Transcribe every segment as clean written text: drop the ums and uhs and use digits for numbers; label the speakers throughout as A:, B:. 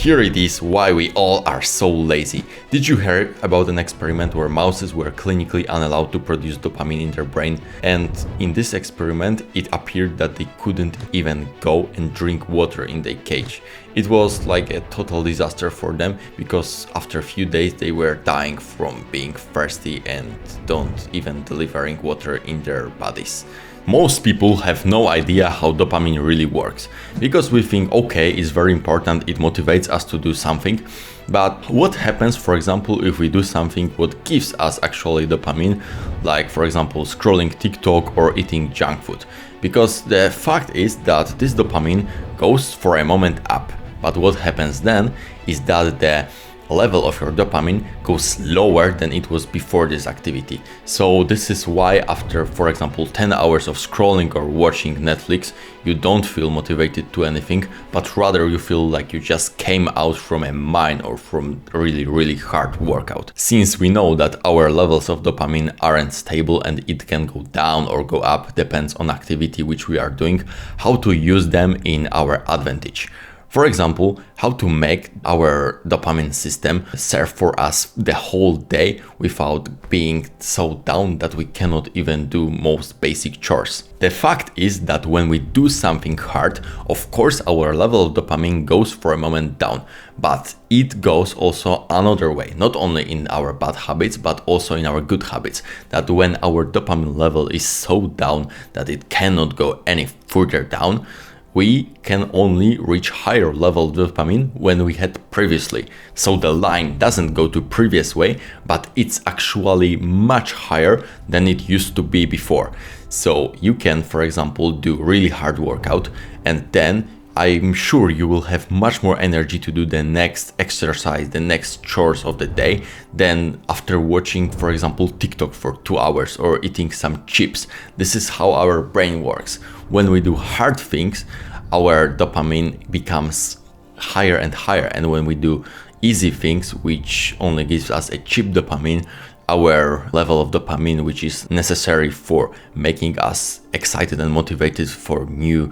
A: here it is why we all are so lazy. Did you hear about an experiment where mouses were clinically unallowed to produce dopamine in their brain? And in this experiment, it appeared that they couldn't even go and drink water in their cage. It was like a total disaster for them because after a few days they were dying from being thirsty and don't even delivering water in their bodies. Most people have no idea how dopamine really works, because we think, okay, it's very important, it motivates us to do something, but what happens, for example, if we do something what gives us actually dopamine, like for example scrolling TikTok or eating junk food? Because the fact is that this dopamine goes for a moment up, but what happens then is that the level of your dopamine goes lower than it was before this activity. So this is why after, for example, 10 hours of scrolling or watching Netflix, you don't feel motivated to anything, but rather you feel like you just came out from a mine or from a really hard workout. Since we know that our levels of dopamine aren't stable and it can go down or go up, depends on activity which we are doing, how to use them in our advantage. For example, how to make our dopamine system serve for us the whole day without being so down that we cannot even do most basic chores. The fact is that when we do something hard, of course our level of dopamine goes for a moment down, but it goes also another way, not only in our bad habits, but also in our good habits, that when our dopamine level is so down that it cannot go any further down, we can only reach higher level of dopamine when we had previously. So the line doesn't go to previous way, but it's actually much higher than it used to be before. So you can, for example, do really hard workout, and then I'm sure you will have much more energy to do the next exercise, the next chores of the day, than after watching, for example, TikTok for 2 hours or eating some chips. This is how our brain works. When we do hard things, our dopamine becomes higher and higher, and when we do easy things, which only gives us a cheap dopamine, our level of dopamine, which is necessary for making us excited and motivated for new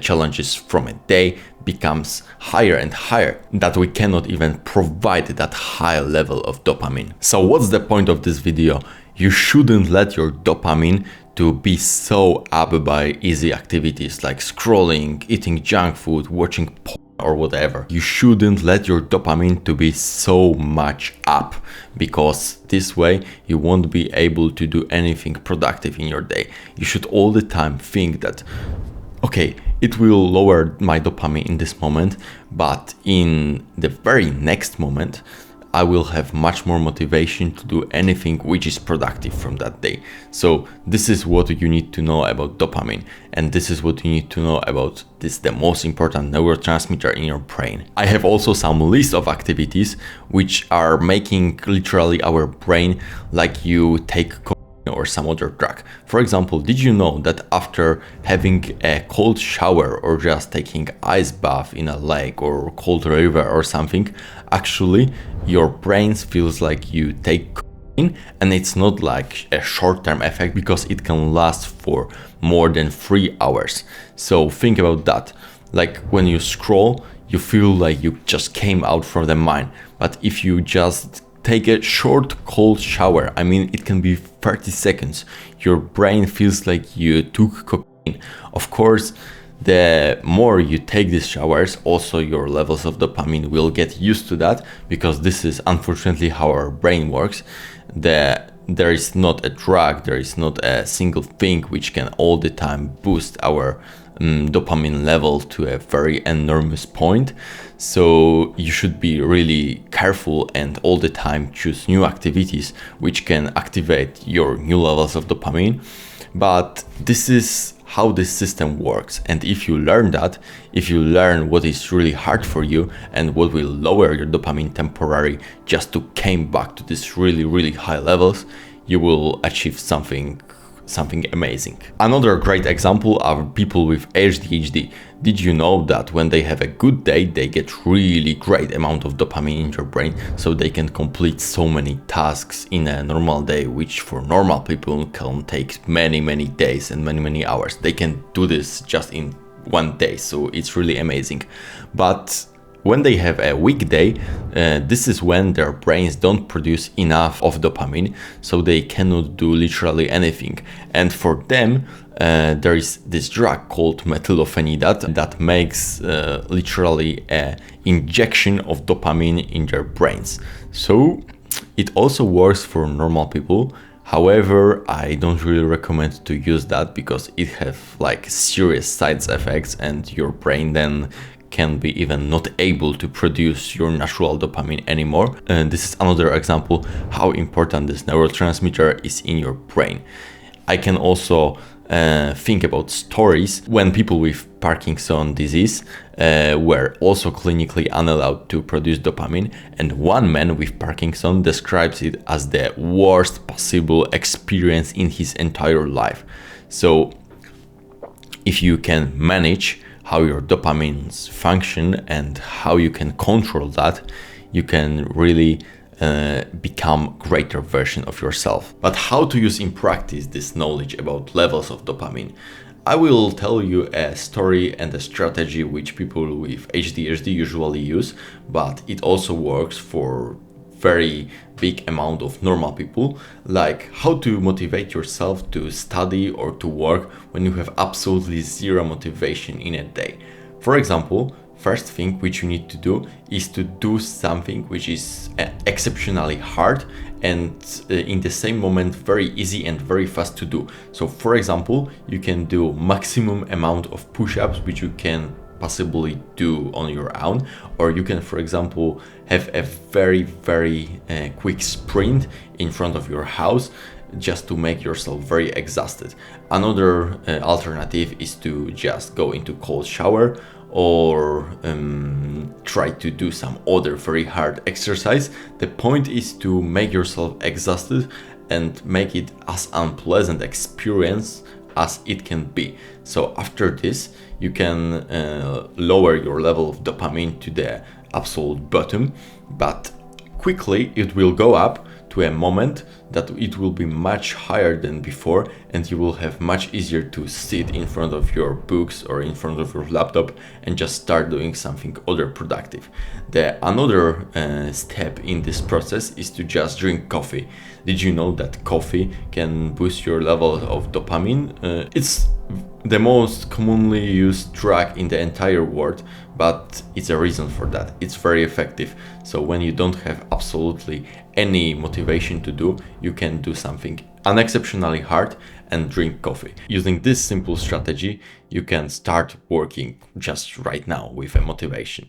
A: challenges from a day, becomes higher and higher, that we cannot even provide that high level of dopamine. So what's the point of this video? You shouldn't let your dopamine to be so up by easy activities like scrolling, eating junk food, watching porn or whatever. You shouldn't let your dopamine to be so much up, because this way you won't be able to do anything productive in your day. You should all the time think that, okay, it will lower my dopamine in this moment, but in the very next moment, I will have much more motivation to do anything which is productive from that day. So this is what you need to know about dopamine, and this is what you need to know about this, the most important neurotransmitter in your brain. I have also some list of activities which are making literally our brain like you take or some other drug. For example, did you know that after having a cold shower or just taking ice bath in a lake or cold river or something, actually your brain feels like you take cocaine, and it's not like a short-term effect because it can last for more than 3 hours. So think about that. Like when you scroll, you feel like you just came out from the mine, but if you just take a short cold shower, I mean it can be 30 seconds, your brain feels like you took cocaine. Of course, the more you take these showers, also your levels of dopamine will get used to that, because this is unfortunately how our brain works. There is not a drug, there is not a single thing which can all the time boost our dopamine level to a very enormous point. So you should be really careful and all the time choose new activities which can activate your new levels of dopamine. But this is how this system works, and if you learn that, if you learn what is really hard for you and what will lower your dopamine temporarily just to come back to this really high levels, you will achieve something amazing. Another great example are people with ADHD. Did you know that when they have a good day, they get really great amount of dopamine in their brain, so they can complete so many tasks in a normal day, which for normal people can take many days and many hours. They can do this just in one day, so it's really amazing. But When they have a weak day, this is when their brains don't produce enough of dopamine, so they cannot do literally anything. And for them, there is this drug called methylphenidate that makes literally an injection of dopamine in their brains. So it also works for normal people. However, I don't really recommend to use that because it has like serious side effects, and your brain then can be even not able to produce your natural dopamine anymore. And this is another example how important this neurotransmitter is in your brain. I can also think about stories when people with Parkinson's disease were also clinically unallowed to produce dopamine, and one man with Parkinson's describes it as the worst possible experience in his entire life. So if you can manage how your dopamines function and how you can control that, you can really become greater version of yourself. But how to use in practice this knowledge about levels of dopamine? I will tell you a story and a strategy which people with ADHD usually use, but it also works for very big amount of normal people, like how to motivate yourself to study or to work when you have absolutely zero motivation in a day. For example, first thing which you need to do is to do something which is exceptionally hard and in the same moment very easy and very fast to do. So for example, you can do maximum amount of push-ups which you can possibly do on your own, or you can, for example, have a very quick sprint in front of your house just to make yourself very exhausted. Another alternative is to just go into cold shower or try to do some other very hard exercise. The point is to make yourself exhausted and make it as unpleasant experience as it can be. So after this, you can lower your level of dopamine to the absolute bottom, but quickly it will go up to a moment that it will be much higher than before, and you will have much easier to sit in front of your books or in front of your laptop and just start doing something other productive. The another step in this process is to just drink coffee. Did you know that coffee can boost your level of dopamine? It's the most commonly used drug in the entire world, but it's a reason for that. It's very effective. So when you don't have absolutely any motivation to do, you can do something unexceptionally hard and drink coffee. Using this simple strategy, you can start working just right now with a motivation.